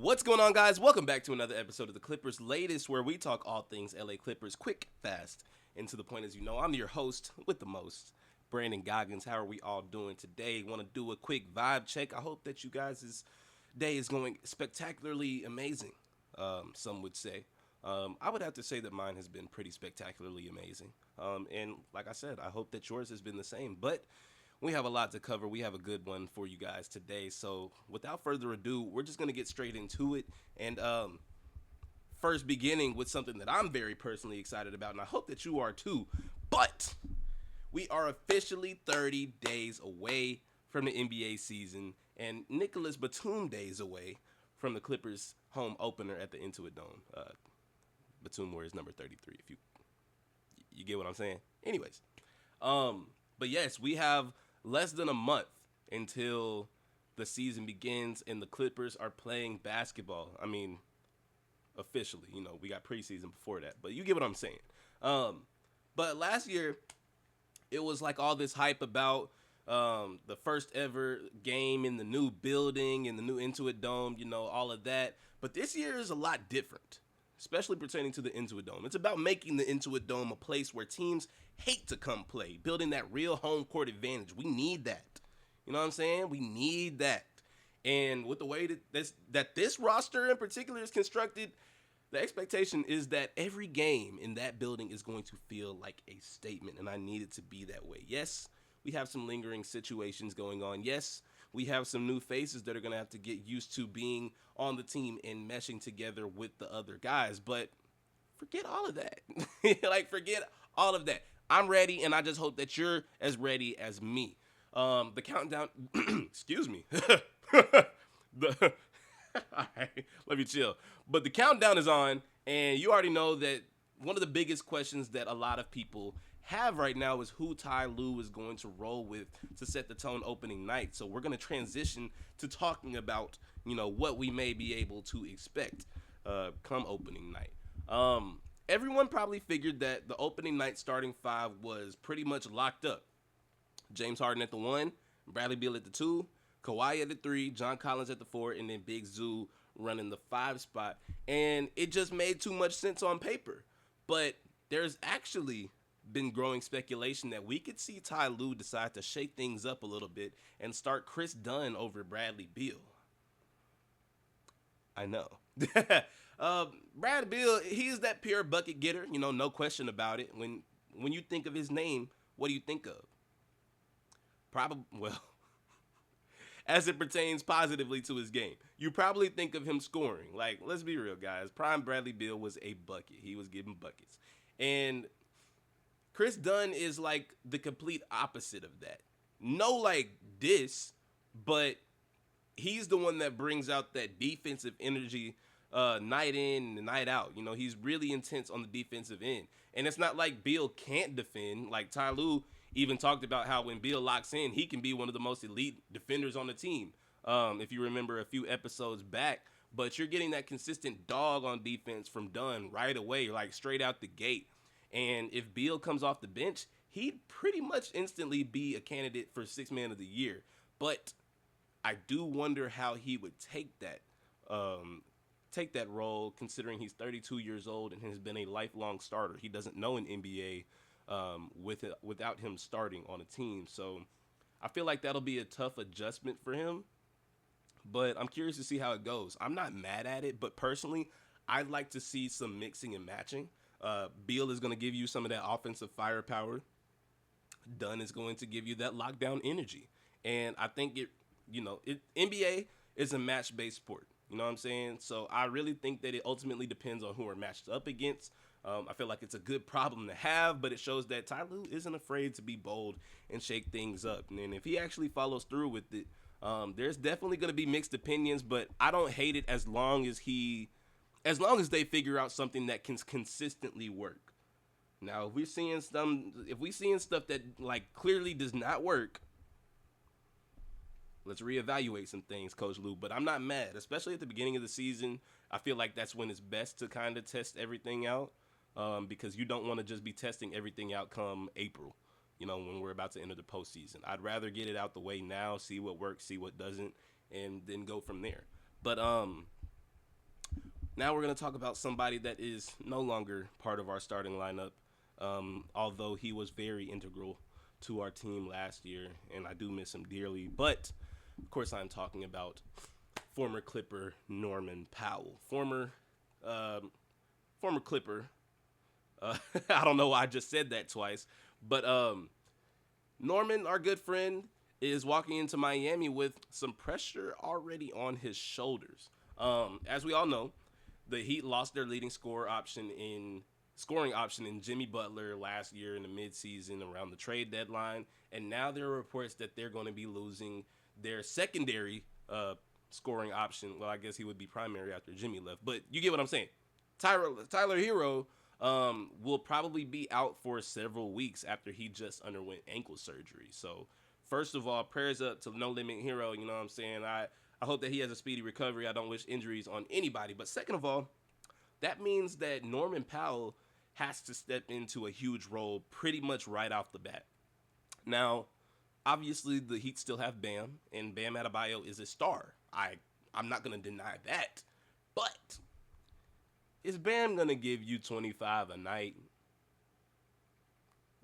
What's going on, guys? Welcome back to another episode of the Clippers Latest, where we talk all things LA Clippers quick, fast, and to the point. As you know, I'm your host with the most, Brandon Goggins. How are we all doing today? Want to do a quick vibe check. I hope that you guys' day is going spectacularly amazing, some would say. I would have to say that mine has been pretty spectacularly amazing. And like I said, I hope that yours has been the same. But we have a lot to cover. We have a good one for you guys today. So without further ado, we're just going to get straight into it. And first beginning with something that I'm very personally excited about, and I hope that you are too. But we are officially 30 days away from the NBA season and Nicholas Batum days away from the Clippers home opener at the Intuit Dome. Batum wears number 33, if you get what I'm saying. Anyways, but yes, we have less than a month until the season begins and the Clippers are playing basketball. I mean, officially, we got preseason before that, but you get what I'm saying. But last year, it was like all this hype about the first ever game in the new building, in the new Intuit Dome, all of that. But this year is a lot different, especially pertaining to the Intuit Dome. It's about making the Intuit Dome a place where teams hate to come play, building that real home court advantage. We need that. You know what I'm saying? We need that. And with the way that this roster in particular is constructed, the expectation is that every game in that building is going to feel like a statement, and I need it to be that way. Yes, we have some lingering situations going on. Yes, we have some new faces that are going to have to get used to being on the team and meshing together with the other guys, but forget all of that. Forget all of that. I'm ready, and I just hope that you're as ready as me. The countdown, excuse me. the All right, let me chill. But the countdown is on, and you already know that one of the biggest questions that a lot of people have right now is who Ty Lue is going to roll with to set the tone opening night. So we're going to transition to talking about, what we may be able to expect come opening night. Everyone probably figured that the opening night starting five was pretty much locked up. James Harden at the 1, Bradley Beal at the 2, Kawhi at the 3, John Collins at the 4, and then Big Zoo running the 5 spot. And it just made too much sense on paper. But there's actually been growing speculation that we could see Ty Lue decide to shake things up a little bit and start Chris Dunn over Bradley Beal. I know. Brad Beal, he's that pure bucket getter, no question about it. When you think of his name, what do you think of? As it pertains positively to his game, you probably think of him scoring. Like, let's be real, guys. Prime Bradley Beal was a bucket. He was giving buckets. And Chris Dunn is like the complete opposite of that. No, diss, but he's the one that brings out that defensive energy night in and night out. He's really intense on the defensive end. And it's not like Beal can't defend. Like, Ty Lue even talked about how when Beal locks in, he can be one of the most elite defenders on the team. If you remember a few episodes back, but you're getting that consistent dog on defense from Dunn right away, like straight out the gate. And if Beal comes off the bench, he'd pretty much instantly be a candidate for 6th man of the year. But I do wonder how he would take that role, considering he's 32 years old and has been a lifelong starter. He doesn't know an NBA without him starting on a team. So I feel like that'll be a tough adjustment for him, but I'm curious to see how it goes. I'm not mad at it, but personally, I'd like to see some mixing and matching. Beal is going to give you some of that offensive firepower. Dunn is going to give you that lockdown energy. And I think NBA is a match-based sport. You know what I'm saying? So I really think that it ultimately depends on who we're matched up against. I feel like it's a good problem to have, but it shows that Ty Lue isn't afraid to be bold and shake things up. And if he actually follows through with it, there's definitely going to be mixed opinions, but I don't hate it as long as they figure out something that can consistently work. Now, if we're seeing stuff that clearly does not work, let's reevaluate some things, Coach Lue. But I'm not mad, especially at the beginning of the season. I feel like that's when it's best to kind of test everything out, because you don't want to just be testing everything out come April, when we're about to enter the postseason. I'd rather get it out the way now, see what works, see what doesn't, and then go from there. But Now we're going to talk about somebody that is no longer part of our starting lineup, although he was very integral to our team last year, and I do miss him dearly. But, of course, I'm talking about former Clipper Norman Powell. Former Clipper. I don't know why I just said that twice. But Norman, our good friend, is walking into Miami with some pressure already on his shoulders. As we all know, the Heat lost their leading scoring option in Jimmy Butler last year in the midseason around the trade deadline. And now there are reports that they're going to be losing their secondary scoring option. Well, I guess he would be primary after Jimmy left. But you get what I'm saying. Tyler Hero will probably be out for several weeks after he just underwent ankle surgery. So, first of all, prayers up to No Limit Hero. You know what I'm saying? I hope that he has a speedy recovery. I don't wish injuries on anybody. But second of all, that means that Norman Powell has to step into a huge role pretty much right off the bat. Now, obviously, the Heat still have Bam, and Bam Adebayo is a star. I'm not going to deny that. But is Bam going to give you 25 a night?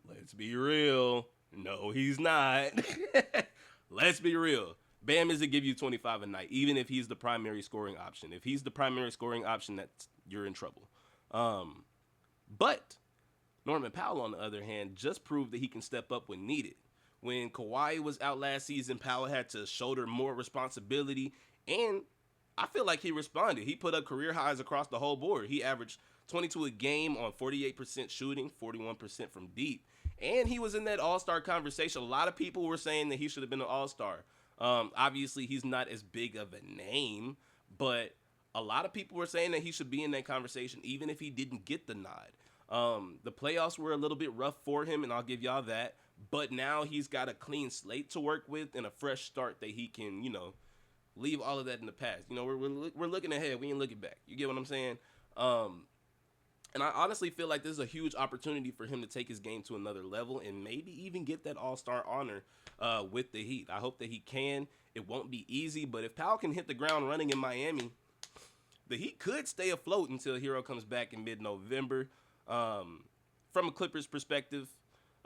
Let's be real. No, he's not. Let's be real. Bam isn't give you 25 a night, even if he's the primary scoring option. If he's the primary scoring option, you're in trouble. But Norman Powell, on the other hand, just proved that he can step up when needed. When Kawhi was out last season, Powell had to shoulder more responsibility, and I feel like he responded. He put up career highs across the whole board. He averaged 22 a game on 48% shooting, 41% from deep. And he was in that all-star conversation. A lot of people were saying that he should have been an all-star. Obviously, he's not as big of a name, but a lot of people were saying that he should be in that conversation even if he didn't get the nod. The playoffs were a little bit rough for him, and I'll give y'all that. But now he's got a clean slate to work with and a fresh start that he can, leave all of that in the past. We're looking ahead. We ain't looking back. You get what I'm saying? And I honestly feel like this is a huge opportunity for him to take his game to another level and maybe even get that all-star honor with the Heat. I hope that he can. It won't be easy, but if Powell can hit the ground running in Miami, the Heat could stay afloat until Hero comes back in mid-November. From a Clippers perspective,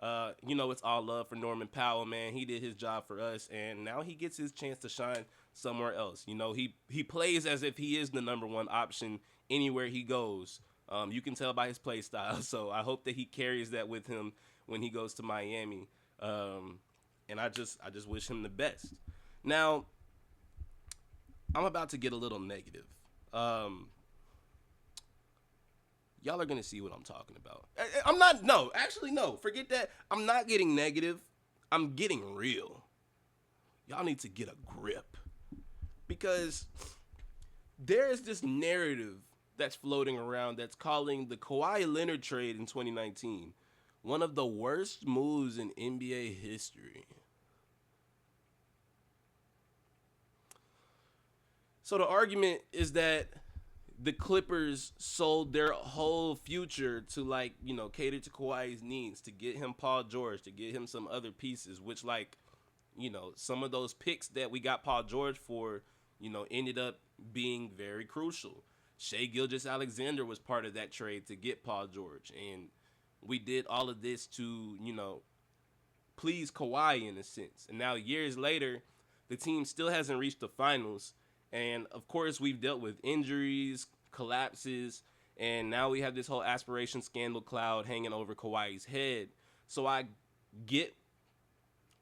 it's all love for Norman Powell, man. He did his job for us, and now he gets his chance to shine somewhere else. He plays as if he is the number one option anywhere he goes. You can tell by his play style, so I hope that he carries that with him when he goes to Miami. And I just wish him the best. Now, I'm about to get a little negative. Y'all are going to see what I'm talking about. Forget that. I'm not getting negative. I'm getting real. Y'all need to get a grip. Because there is this narrative that's floating around that's calling the Kawhi Leonard trade in 2019 one of the worst moves in NBA history. So the argument is that the Clippers sold their whole future to cater to Kawhi's needs, to get him Paul George, to get him some other pieces, which some of those picks that we got Paul George for, ended up being very crucial. Shai Gilgeous-Alexander was part of that trade to get Paul George, and we did all of this to, please Kawhi in a sense. And now years later, the team still hasn't reached the finals. And, of course, we've dealt with injuries, collapses, and now we have this whole aspiration scandal cloud hanging over Kawhi's head. So I get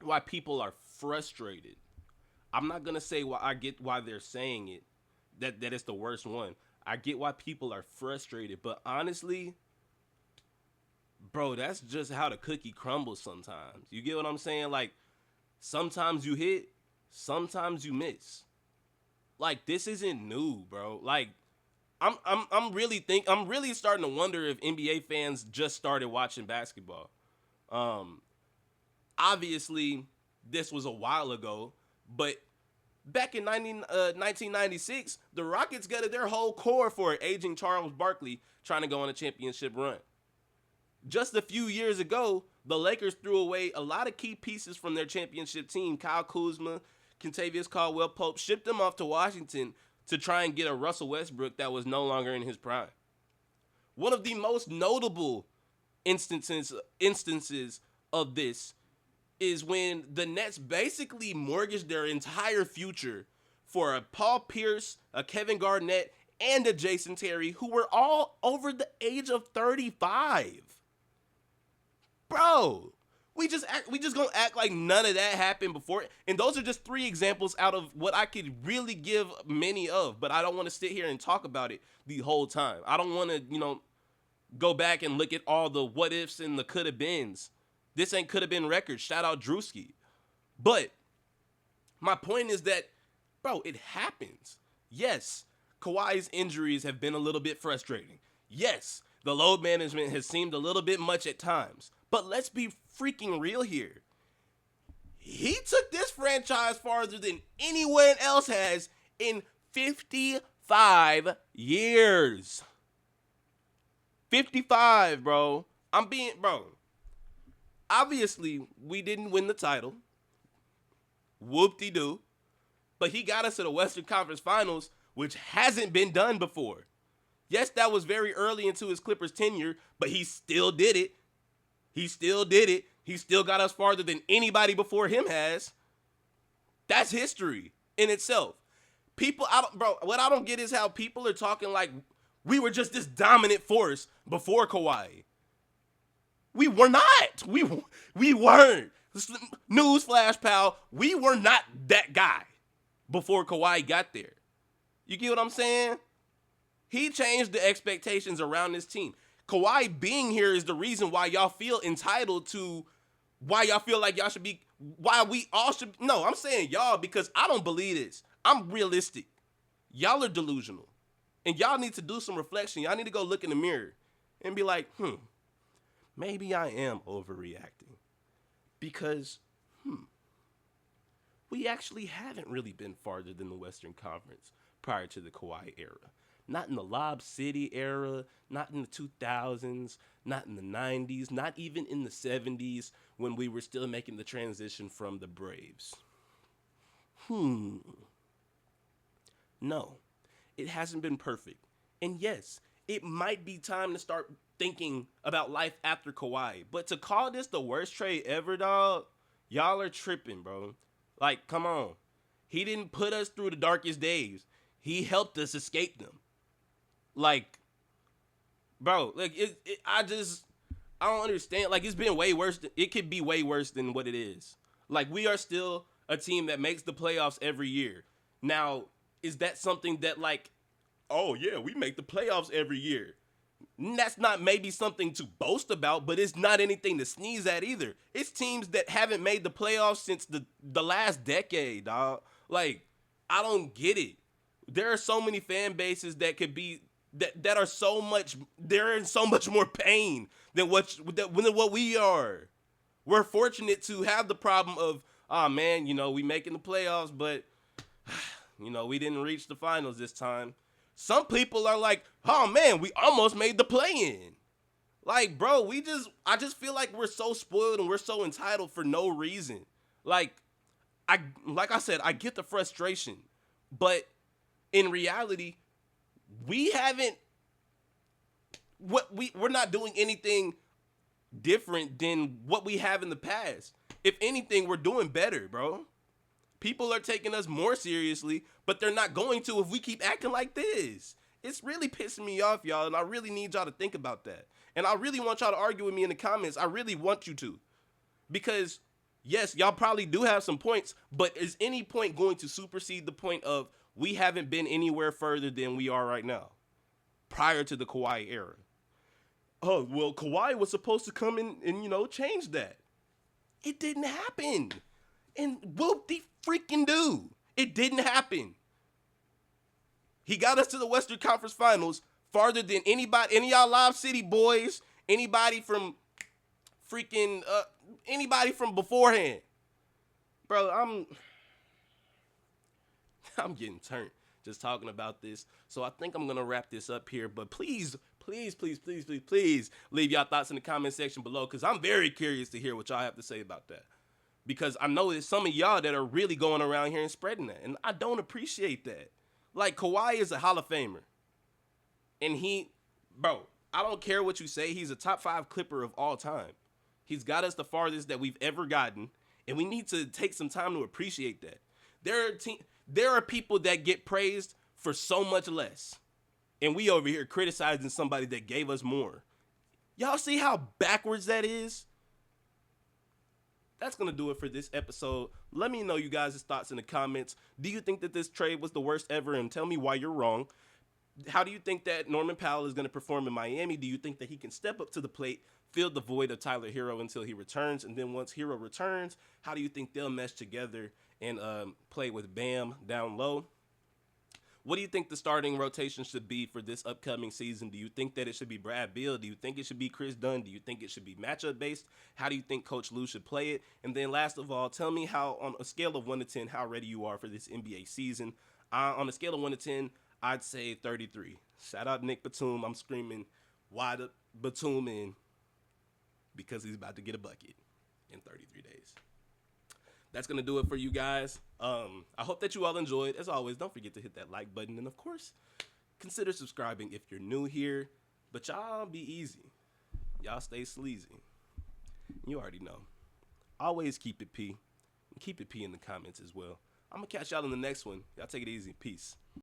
why people are frustrated. I'm not going to say I get why they're saying it, that it's the worst one. I get why people are frustrated. But honestly, bro, that's just how the cookie crumbles sometimes. You get what I'm saying? Sometimes you hit, sometimes you miss. This isn't new, bro. I'm really starting to wonder if NBA fans just started watching basketball. Obviously, this was a while ago, but back in 1996, the Rockets gutted their whole core for aging Charles Barkley trying to go on a championship run. Just a few years ago, the Lakers threw away a lot of key pieces from their championship team. Kyle Kuzma, Kentavious Caldwell-Pope, shipped them off to Washington to try and get a Russell Westbrook that was no longer in his prime. One of the most notable instances of this is when the Nets basically mortgaged their entire future for a Paul Pierce, a Kevin Garnett, and a Jason Terry, who were all over the age of 35. Bro, we just gonna act like none of that happened before. And those are just 3 examples out of what I could really give many of, but I don't want to sit here and talk about it the whole time. I don't want to, go back and look at all the what ifs and the could have beens. This ain't could have been records. Shout out Drewski. But my point is that, bro, it happens. Yes, Kawhi's injuries have been a little bit frustrating. Yes, the load management has seemed a little bit much at times. But let's be freaking real here. He took this franchise farther than anyone else has in 55 years. 55, bro. Obviously, we didn't win the title. Whoop-de-doo. But he got us to the Western Conference Finals, which hasn't been done before. Yes, that was very early into his Clippers tenure, but he still did it. He still got us farther than anybody before him has. That's history in itself. What I don't get is how people are talking like we were just this dominant force before Kawhi. We were not. We weren't. Newsflash, pal. We were not that guy before Kawhi got there. You get what I'm saying? He changed the expectations around this team. Kawhi being here is the reason why y'all feel entitled to, why y'all feel like y'all should be, why we all should. No, I'm saying y'all because I don't believe this. I'm realistic. Y'all are delusional. And y'all need to do some reflection. Y'all need to go look in the mirror and be like, maybe I am overreacting. Because, we actually haven't really been farther than the Western Conference prior to the Kawhi era. Not in the Lob City era, not in the 2000s, not in the 90s, not even in the 70s when we were still making the transition from the Braves. No, it hasn't been perfect. And yes, it might be time to start thinking about life after Kawhi. But to call this the worst trade ever, dog, y'all are tripping, bro. Like, come on. He didn't put us through the darkest days. He helped us escape them. Like, bro, like I don't understand. Like, it's been way worse. It could be way worse than what it is. Like, we are still a team that makes the playoffs every year. Now, is that something that like, oh yeah, we make the playoffs every year? That's not maybe something to boast about, but it's not anything to sneeze at either. It's teams that haven't made the playoffs since the last decade, dog. Like, I don't get it. There are so many fan bases that could be that are so much, they're in so much more pain than what we are. We're fortunate to have the problem of, oh man, we making the playoffs, but we didn't reach the finals this time. Some people are like, oh man, we almost made the play-in. Like, bro, I just feel like we're so spoiled and we're so entitled for no reason. Like I said, I get the frustration, but in reality, we're not doing anything different than what we have in the past. If anything, we're doing better, bro. People are taking us more seriously, but they're not going to if we keep acting like this. It's really pissing me off, y'all, and I really need y'all to think about that. And I really want y'all to argue with me in the comments. I really want you to. Because, yes, y'all probably do have some points, but is any point going to supersede the point of we haven't been anywhere further than we are right now prior to the Kawhi era? Oh, well, Kawhi was supposed to come in and change that. It didn't happen. And whoop-de-freaking-do. It didn't happen. He got us to the Western Conference Finals farther than any of y'all Lob City boys, anybody from anybody from beforehand. Bro, I'm getting turned just talking about this. So I think I'm going to wrap this up here. But please leave y'all thoughts in the comment section below, because I'm very curious to hear what y'all have to say about that. Because I know there's some of y'all that are really going around here and spreading that. And I don't appreciate that. Like, Kawhi is a Hall of Famer. And bro, I don't care what you say. He's a top 5 Clipper of all time. He's got us the farthest that we've ever gotten. And we need to take some time to appreciate that. There are people that get praised for so much less. And we over here criticizing somebody that gave us more. Y'all see how backwards that is? That's going to do it for this episode. Let me know you guys' thoughts in the comments. Do you think that this trade was the worst ever? And tell me why you're wrong. How do you think that Norman Powell is going to perform in Miami? Do you think that he can step up to the plate, fill the void of Tyler Hero until he returns? And then once Hero returns, how do you think they'll mesh together and play with Bam down low? What do you think the starting rotation should be for this upcoming season? Do you think that it should be Brad Beal? Do you think it should be Chris Dunn? Do you think it should be matchup based? How do you think Coach Lue should play it? And then last of all, tell me how, on a scale of 1 to 10, how ready you are for this NBA season. On a scale of 1 to 10, I'd say 33. Shout out Nick Batum. I'm screaming wide up Batum in because he's about to get a bucket in 33 days. That's going to do it for you guys. I hope that you all enjoyed. As always, don't forget to hit that like button. And, of course, consider subscribing if you're new here. But y'all be easy. Y'all stay sleazy. You already know. Always keep it P. And keep it P in the comments as well. I'm going to catch y'all in the next one. Y'all take it easy. Peace.